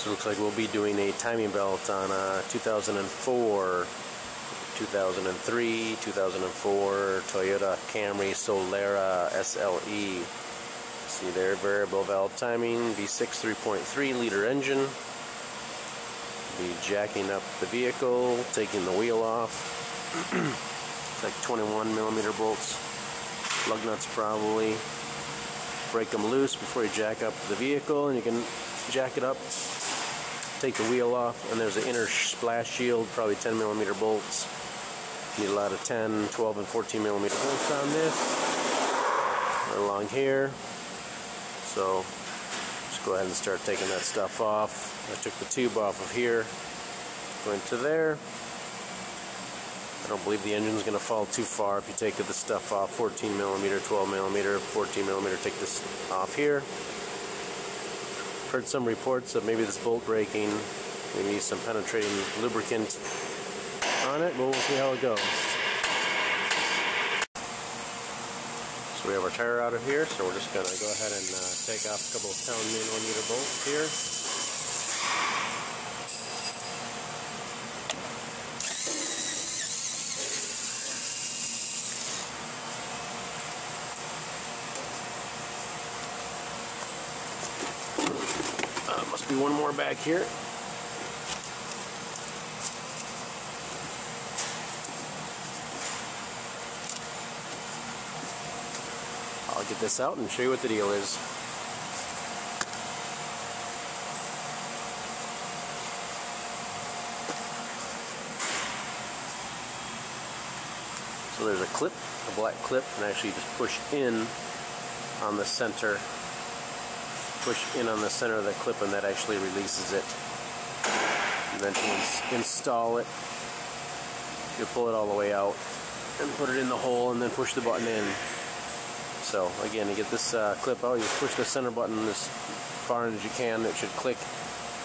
So it looks like we'll be doing a timing belt on 2004, 2003, 2004 Toyota Camry Solara SLE. See there, variable valve timing, V6 3.3 liter engine. Be jacking up the vehicle, taking the wheel off. It's like 21mm bolts, lug nuts probably. Break them loose before you jack up the vehicle, and you can jack it up, take the wheel off, and there's an inner splash shield, probably 10mm bolts. Need a lot of 10, 12, and 14mm bolts on this. Right along here. So just go ahead and start taking that stuff off. I took the tube off of here, going to there. I don't believe the engine's going to fall too far if you take the stuff off. 14mm, 12mm, 14mm. Take this off here. Heard some reports of maybe this bolt breaking, maybe some penetrating lubricant on it, but we'll see how it goes. So we have our tire out of here, so we're just going to go ahead and take off a couple of 10mm bolts here. Must be one more back here. I'll get this out and show you what the deal is. So there's a clip, a black clip, and actually you just push in on the center. Push in on the center of the clip, and that actually releases it. And then to install it, you pull it all the way out and put it in the hole, and then push the button in. So again, to get this clip out, you just push the center button as far as you can. It should click,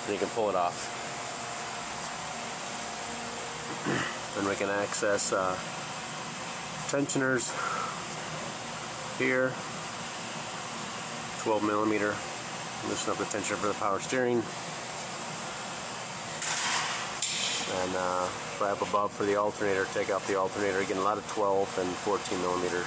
and you can pull it off. Then we can access tensioners here, 12mm. Loosen up the tensioner for the power steering, and right up above for the alternator. Take off the alternator. Again, a lot of 12 and 14mm.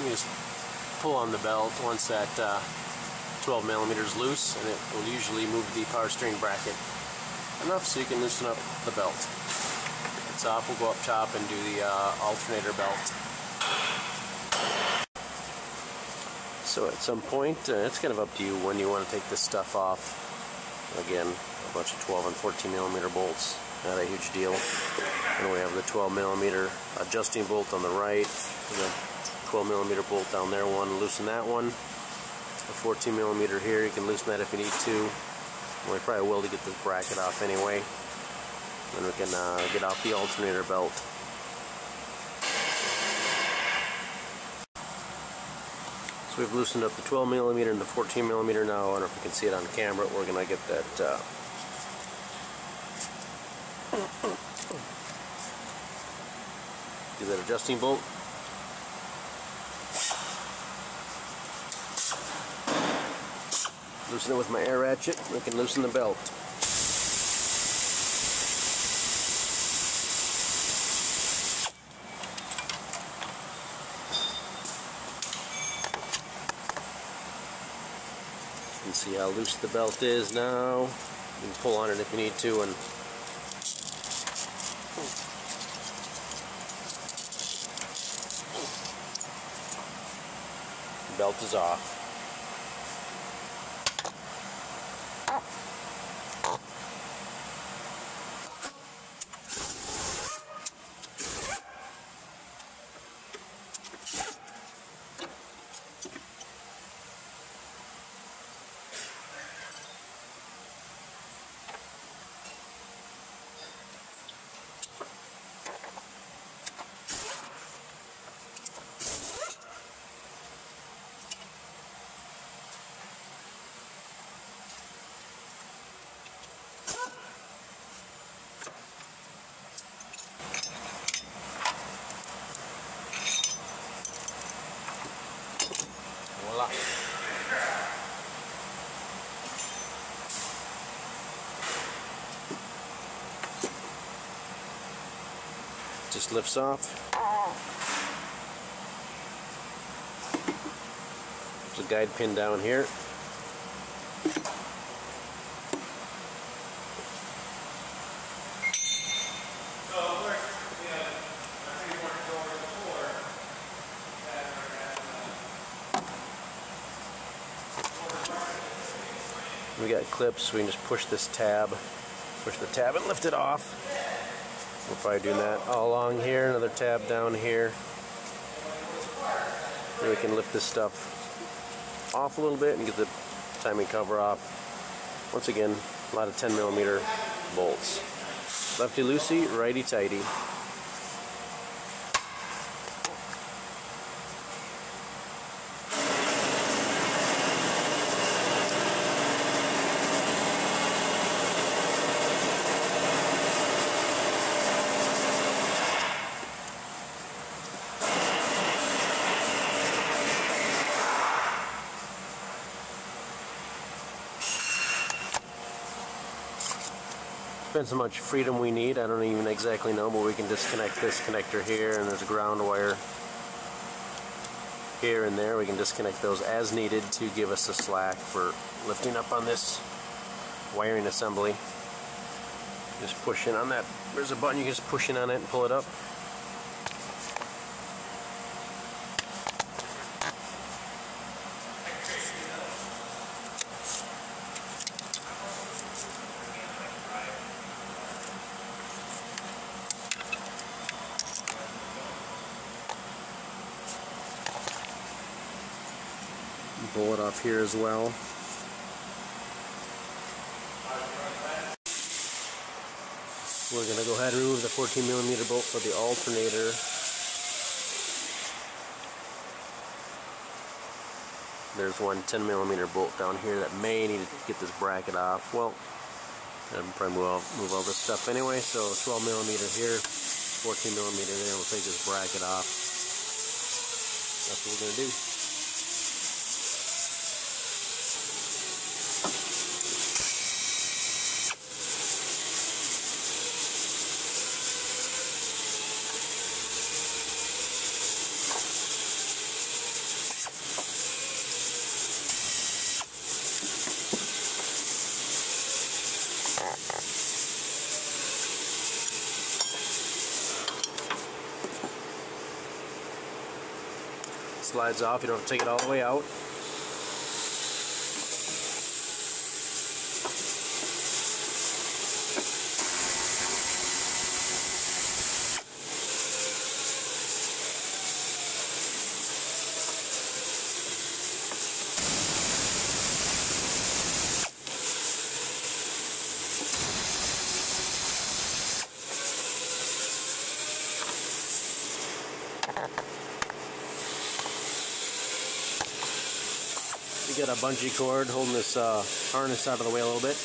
You just pull on the belt once that 12mm is loose, and it will usually move the power steering bracket enough so you can loosen up the belt. It's off. We'll go up top and do the alternator belt. So at some point, it's kind of up to you when you want to take this stuff off. Again, a bunch of 12 and 14mm bolts, not a huge deal. And we have the 12mm adjusting bolt on the right, and the 12mm bolt down there, loosen that one. A 14mm here, you can loosen that if you need to. Well, we probably will to get this bracket off anyway. Then we can get off the alternator belt. So we've loosened up the 12mm and the 14mm now. I don't know if you can see it on camera. We're going to get that do that adjusting bolt. Loosen it with my air ratchet. We can loosen the belt. You can see how loose the belt is now. You can pull on it if you need to, and the belt is off. Just lifts off. There's a guide pin down here. We got clips, we can just push this tab, push the tab and lift it off. We'll probably do that all along here, another tab down here. Then we can lift this stuff off a little bit and get the timing cover off. Once again, a lot of 10mm bolts. Lefty loosey, righty tighty. Depends how much freedom we need. I don't even exactly know, but we can disconnect this connector here, and there's a ground wire here and there. We can disconnect those as needed to give us the slack for lifting up on this wiring assembly. Just push in on that. There's a button, you can just push in on it and pull it up. Pull it off here as well. We're going to go ahead and remove the 14mm bolt for the alternator. There's one 10mm bolt down here that may need to get this bracket off. Well, I'll probably move all this stuff anyway, so 12mm here, 14mm there, we'll take this bracket off. That's what we're going to do. Slides off, you don't have to take it all the way out. You got a bungee cord holding this harness out of the way a little bit.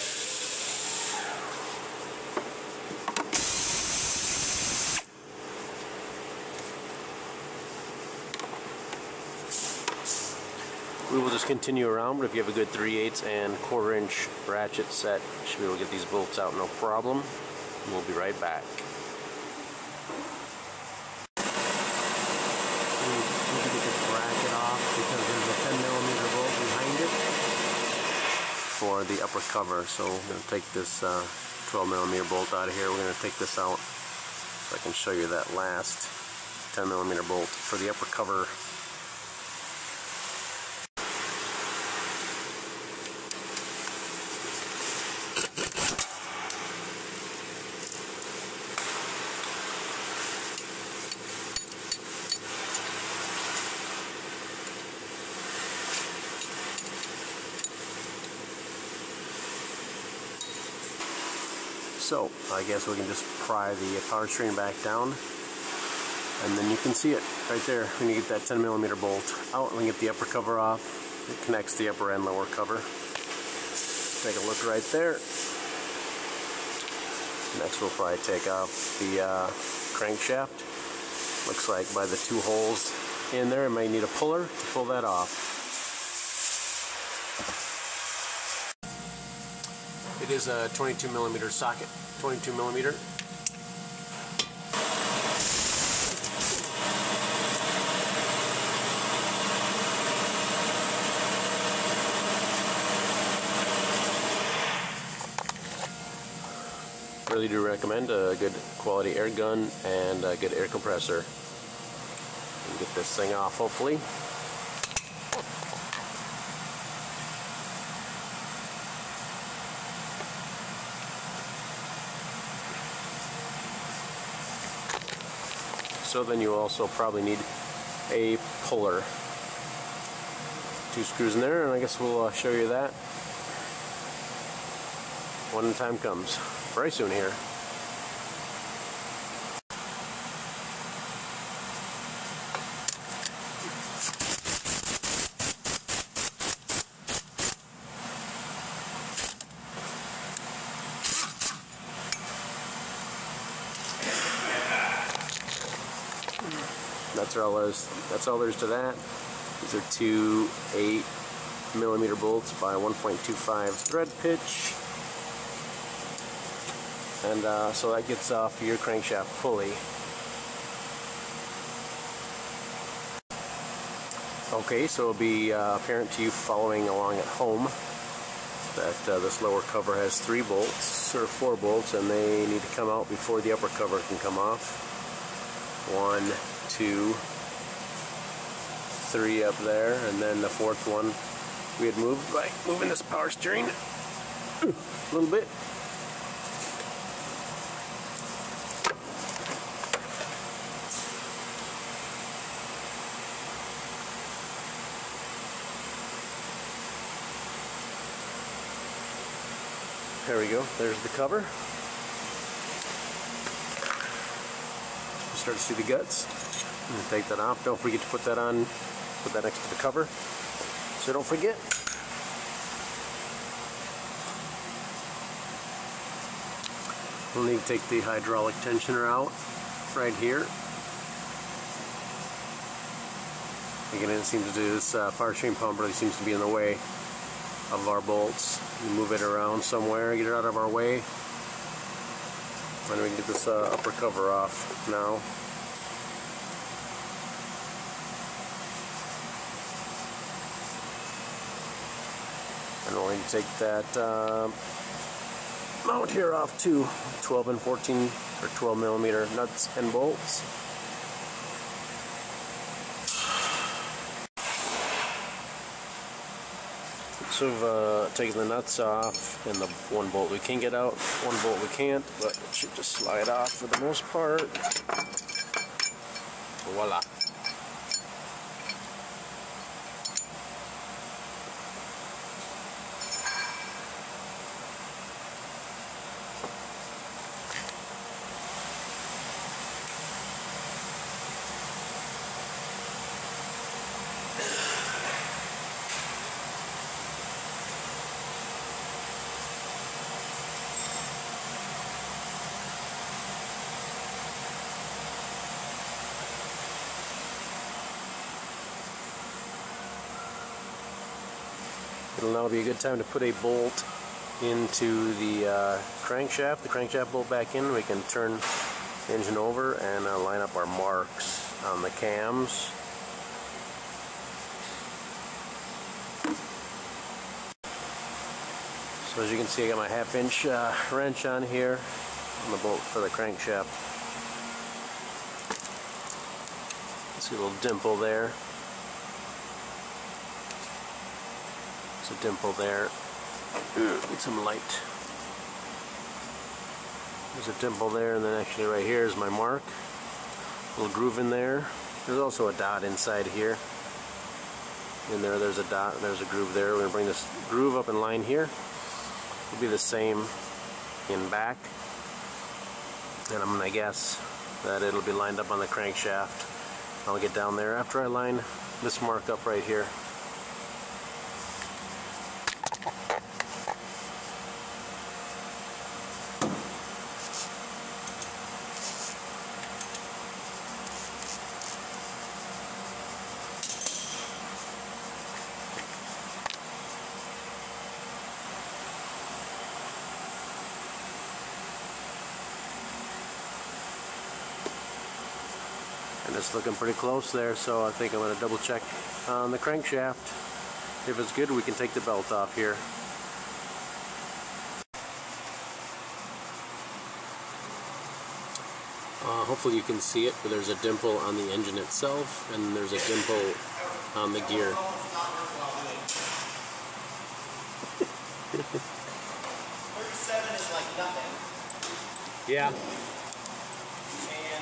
We will just continue around, but if you have a good 3/8 and 1/4 inch ratchet set, you should be able to get these bolts out no problem. And we'll be right back. For the upper cover, so we're going to take this 12mm bolt out of here. We're going to take this out so I can show you that last 10mm bolt for the upper cover. So I guess we can just pry the power steering back down, and then you can see it right there when you get that 10mm bolt out and get the upper cover off. It connects the upper and lower cover. Take a look right there. Next we'll probably take off the crankshaft. Looks like by the two holes in there, I might need a puller to pull that off. It is a 22mm socket, 22mm. highly do recommend a good quality air gun and a good air compressor. And get this thing off hopefully. So then you also probably need a puller. 2 screws in there, and I guess we'll show you that when the time comes. Very soon here. That's all there's to that. These are 2 8mm bolts by 1.25 thread pitch, and so that gets off your crankshaft pulley. Okay, so it'll be apparent to you following along at home that this lower cover has 3 bolts or 4 bolts, and they need to come out before the upper cover can come off. 1, 2, 3 up there, and then the 4th one we had moved by moving this power steering a little bit. There we go, there's the cover. Start to see the guts. Take that off. Don't forget to put that on, put that next to the cover, so don't forget. We'll need to take the hydraulic tensioner out right here. Again, it seems to do this power steering pump really seems to be in the way of our bolts. We move it around somewhere, get it out of our way, and we can get this upper cover off now. And we'll need to take that mount here off too. 12 and 14 or 12mm nuts and bolts. So we've taken the nuts off, and the 1 bolt we can get out, 1 bolt we can't, but it should just slide off for the most part. Voila. It'll now be a good time to put a bolt into the crankshaft bolt back in. We can turn the engine over and line up our marks on the cams. So as you can see, I got my 1/2-inch wrench on here on the bolt for the crankshaft. See a little dimple there. A dimple there. Need some light. There's a dimple there, and then actually right here is my mark. A little groove in there. There's also a dot inside here. In there, there's a dot. There's a groove there. We're going to bring this groove up in line here. It'll be the same in back, and I'm going to guess that it'll be lined up on the crankshaft. I'll get down there after I line this mark up right here. And it's looking pretty close there, so I think I'm going to double check on the crankshaft. If it's good, we can take the belt off here. hopefully you can see it, but there's a dimple on the engine itself, and there's a dimple on the gear. 37 is like nothing. Yeah. And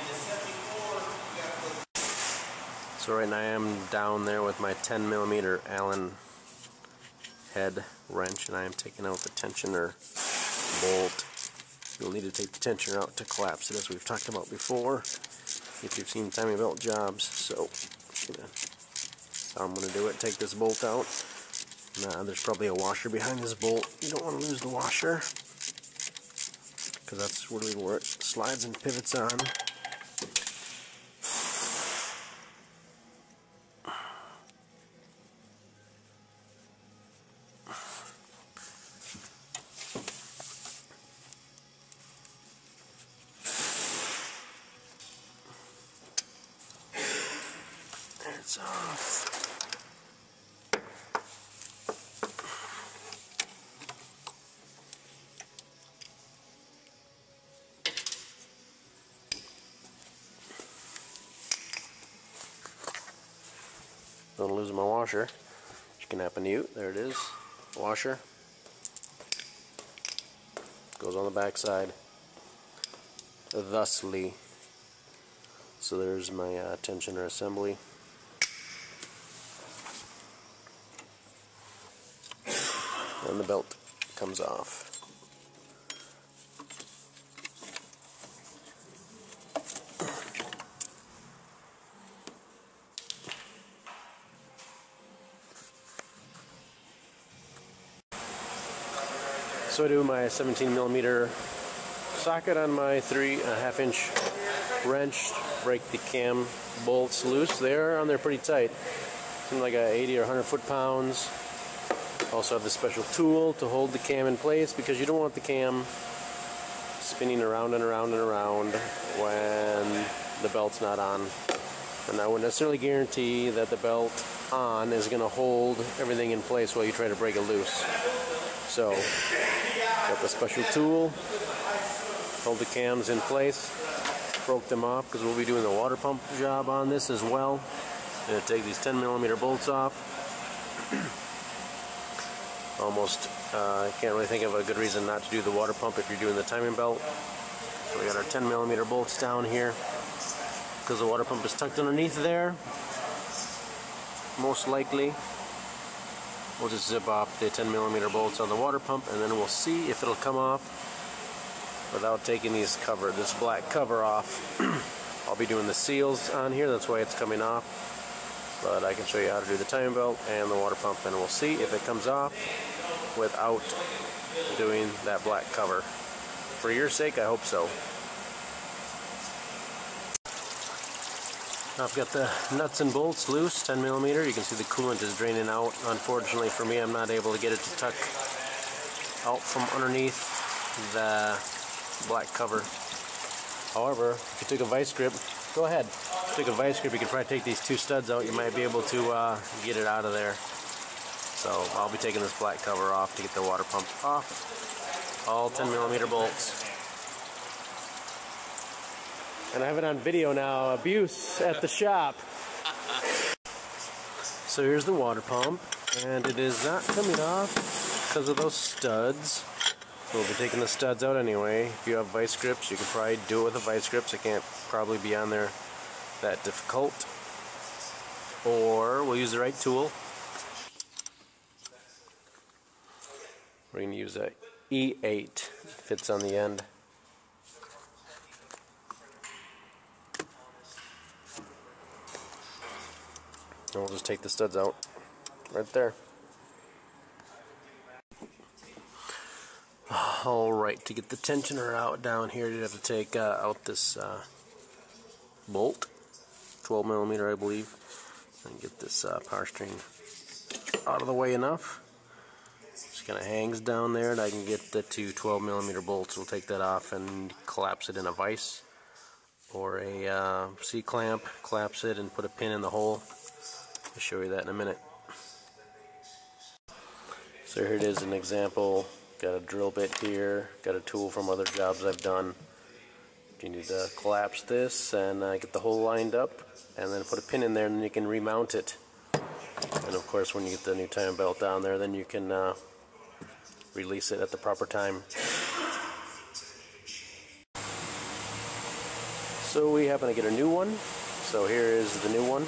the 74, you got to put. So right now I am down there with my 10mm Allen head wrench, and I am taking out the tensioner bolt. You'll need to take the tensioner out to collapse it, as we've talked about before, if you've seen timing belt jobs. So that's how I'm going to do it. Take this bolt out. Now, there's probably a washer behind this bolt. You don't want to lose the washer, because that's really where it slides and pivots on. It's off. Don't lose my washer, which can happen to you. There it is, washer. Goes on the back side, thusly. So there's my tensioner assembly. And the belt comes off. So I do my 17mm socket on my 3.5 inch wrench, break the cam bolts loose. They're on there pretty tight. Seem like 80 or 100 foot-pounds. Also have the special tool to hold the cam in place, because you don't want the cam spinning around and around and around when the belt's not on. And I wouldn't necessarily guarantee that the belt on is going to hold everything in place while you try to break it loose. So, got the special tool, hold the cams in place, broke them off because we'll be doing the water pump job on this as well. I'm going to take these 10mm bolts off. I can't really think of a good reason not to do the water pump if you're doing the timing belt. So we got our 10mm bolts down here, because the water pump is tucked underneath there. Most likely we'll just zip off the 10mm bolts on the water pump, and then we'll see if it'll come off without taking this black cover off. I'll be doing the seals on here, that's why it's coming off. But I can show you how to do the timing belt and the water pump, and we'll see if it comes off without doing that black cover. For your sake, I hope so. I've got the nuts and bolts loose, 10mm. You can see the coolant is draining out. Unfortunately for me, I'm not able to get it to tuck out from underneath the black cover. However, if you took a vice grip, go ahead. If you took a vice grip, you could probably take these two studs out. You might be able to get it out of there. So I'll be taking this black cover off to get the water pump off. All 10mm bolts. And I have it on video now, abuse at the shop. So here's the water pump, and it is not coming off because of those studs. So we'll be taking the studs out anyway. If you have vice grips, you can probably do it with the vice grips. It can't probably be on there that difficult. Or we'll use the right tool. We're going to use a E8, fits on the end. And we'll just take the studs out right there. Alright, to get the tensioner out down here, you have to take out this bolt, 12mm I believe, and get this power string out of the way enough. Just kind of hangs down there, and I can get the two 12mm bolts. We'll take that off and collapse it in a vise or a C-clamp, collapse it and put a pin in the hole. I'll show you that in a minute. So here it is, an example. Got a drill bit here, got a tool from other jobs I've done. You need to collapse this and get the hole lined up, and then put a pin in there, and then you can remount it. And of course, when you get the new timing belt down there, then you can release it at the proper time. So we happen to get a new one. So here is the new one.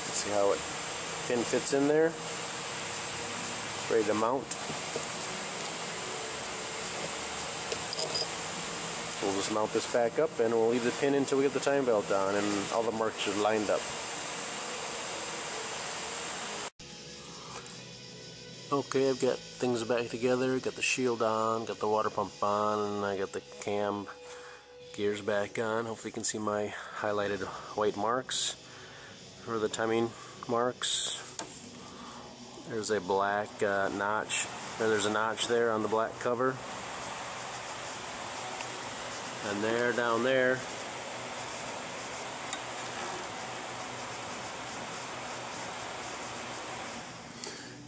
Let's see how it pin fits in there. It's ready to mount. We'll just mount this back up, and we'll leave the pin until we get the timing belt on and all the marks are lined up. Okay, I've got things back together, got the shield on, got the water pump on, and I got the cam gears back on. Hopefully you can see my highlighted white marks for the timing marks. There's a black notch, or there's a notch there on the black cover. And there, down there,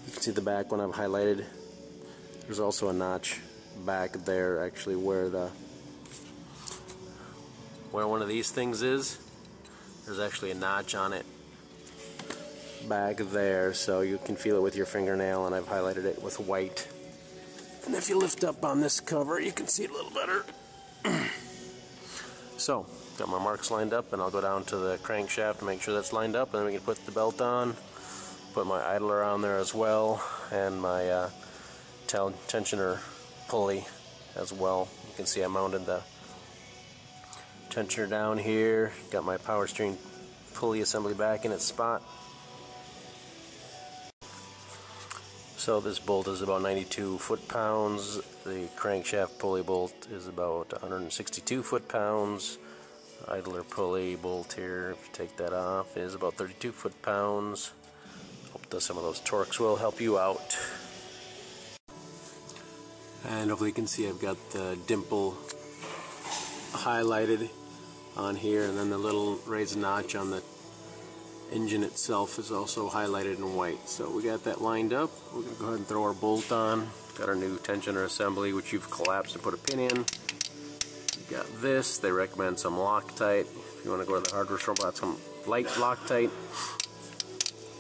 you can see the back one I've highlighted. There's also a notch back there, actually, where one of these things is. There's actually a notch on it back there, so you can feel it with your fingernail, and I've highlighted it with white. And if you lift up on this cover, you can see it a little better. So, got my marks lined up, and I'll go down to the crankshaft to make sure that's lined up, and then we can put the belt on, put my idler on there as well, and my tensioner pulley as well. You can see I mounted the tensioner down here, got my power steering pulley assembly back in its spot. So this bolt is about 92 foot-pounds. The crankshaft pulley bolt is about 162 foot-pounds. Idler pulley bolt here, if you take that off, is about 32 foot-pounds. Hope that some of those torques will help you out. And hopefully you can see I've got the dimple highlighted on here, and then the little raised notch on the engine itself is also highlighted in white. So we got that lined up. We're going to go ahead and throw our bolt on. Got our new tensioner assembly, which you've collapsed and put a pin in. We've got this. They recommend some Loctite. If you want to go to the hardware store, buy some light Loctite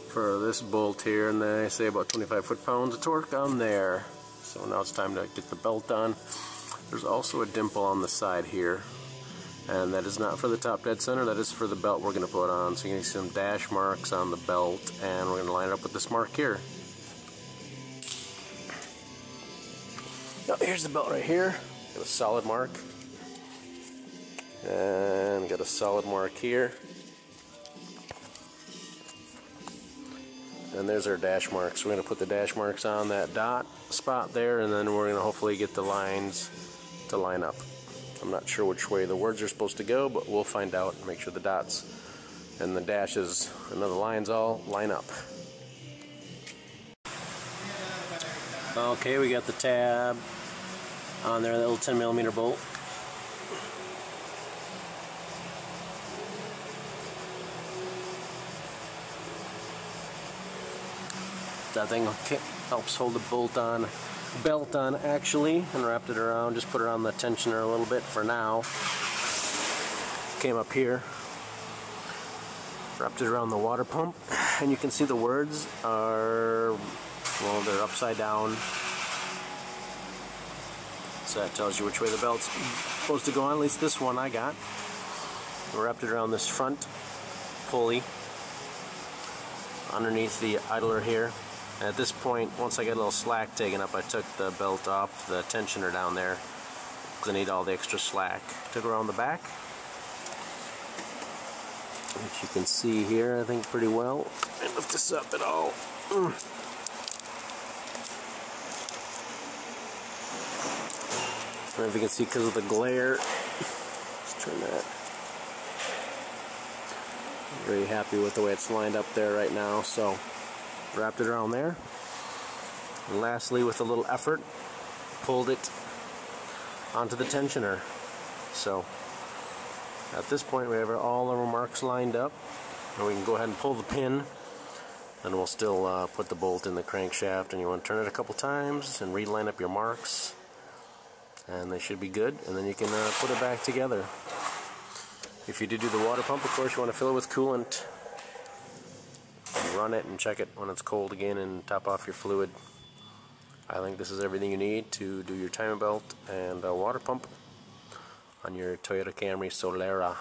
for this bolt here, and they say about 25 foot-pounds of torque on there. So now it's time to get the belt on. There's also a dimple on the side here, and that is not for the top dead center, that is for the belt we're going to put on. So you're going to see some dash marks on the belt, and we're going to line it up with this mark here. Now here's the belt right here. Got a solid mark, and got a solid mark here. And there's our dash marks. We're going to put the dash marks on that dot spot there, and then we're going to hopefully get the lines to line up. I'm not sure which way the words are supposed to go, but we'll find out and make sure the dots and the dashes and the lines all line up. Okay, we got the tab on there, that little 10mm bolt. That thing helps hold the belt on actually, and wrapped it around. Just put it on the tensioner a little bit for now. Came up here, wrapped it around the water pump, and you can see the words are, well, they're upside down. So that tells you which way the belt's supposed to go on. At least this one I got. I wrapped it around this front pulley underneath the idler here. And at this point, once I got a little slack taken up, I took the belt off the tensioner down there because I need all the extra slack. Took it around the back, which you can see here, I think, pretty well. And lift this up at all. I don't know if you can see because of the glare. Let's turn that. I'm very happy with the way it's lined up there right now. So wrapped it around there, and lastly, with a little effort, pulled it onto the tensioner. So at this point we have all our marks lined up, and we can go ahead and pull the pin, and we'll still put the bolt in the crankshaft. And you want to turn it a couple times and reline up your marks, and they should be good, and then you can put it back together. If you do the water pump, of course, you want to fill it with coolant, run it and check it when it's cold again, and top off your fluid. I think this is everything you need to do your timing belt and water pump on your Toyota Camry Solara.